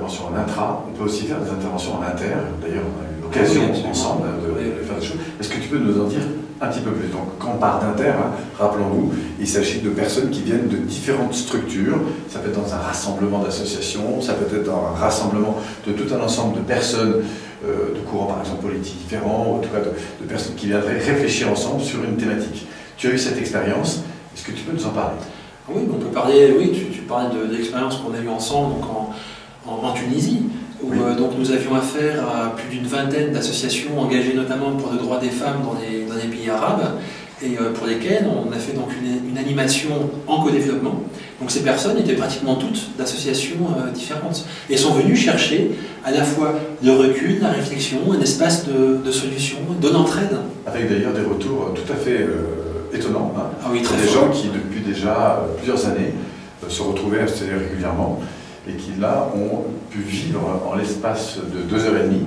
interventions en intra, on peut aussi faire des interventions en inter. D'ailleurs, on a eu l'occasion ensemble de faire des choses. Est-ce que tu peux nous en dire un petit peu plus? Donc, quand on parle d'inter, rappelons-nous, il s'agit de personnes qui viennent de différentes structures. Ça peut être dans un rassemblement d'associations, ça peut être dans un rassemblement de tout un ensemble de personnes de courants, par exemple, politiques différents, ou en tout cas de personnes qui viendraient réfléchir ensemble sur une thématique. Tu as eu cette expérience, est-ce que tu peux nous en parler? Oui, on peut parler, oui, tu parlais de l'expérience qu'on a eue ensemble donc en Tunisie, où oui. Donc nous avions affaire à plus d'une vingtaine d'associations engagées notamment pour le droit des femmes dans les pays arabes, et pour lesquelles on a fait donc une animation en co-développement. Donc ces personnes étaient pratiquement toutes d'associations différentes, et sont venues chercher à la fois le recul, la réflexion, un espace de solution, de l'entraide. Avec d'ailleurs des retours tout à fait étonnant. Ah oui, très des fort. gens qui, depuis déjà plusieurs années, se retrouvaient à se tenir régulièrement et qui, là, ont pu vivre en l'espace de 2h30,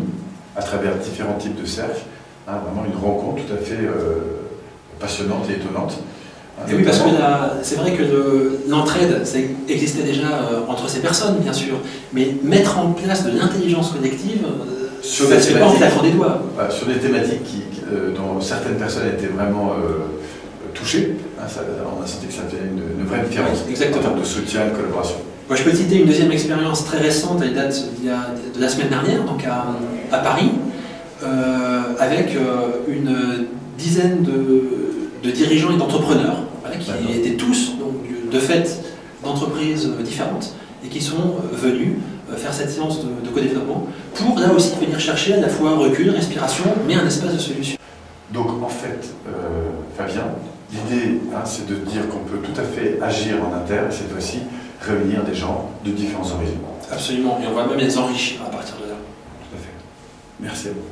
à travers différents types de cercles, vraiment une rencontre tout à fait passionnante et étonnante. Et oui, parce que c'est vrai que l'entraide, ça existait déjà entre ces personnes, bien sûr, mais mettre en place de l'intelligence collective, ça ne se fait pas en claquant des doigts. Sur des thématiques dont certaines personnes étaient vraiment touchées, on a senti que ça fait une vraie différence en termes de soutien et de collaboration. Moi, je peux citer une deuxième expérience très récente, elle date de la semaine dernière, donc à Paris, avec une dizaine de dirigeants et d'entrepreneurs, voilà, qui étaient tous donc, de fait d'entreprises différentes et qui sont venus faire cette séance de co-développement pour là aussi venir chercher à la fois recul, respiration, mais un espace de solution. Donc en fait, Fabien, l'idée c'est de dire qu'on peut tout à fait agir en inter et cette fois-ci réunir des gens de différents horizons. Absolument, et on va même les enrichir à partir de là. Tout à fait. Merci à vous.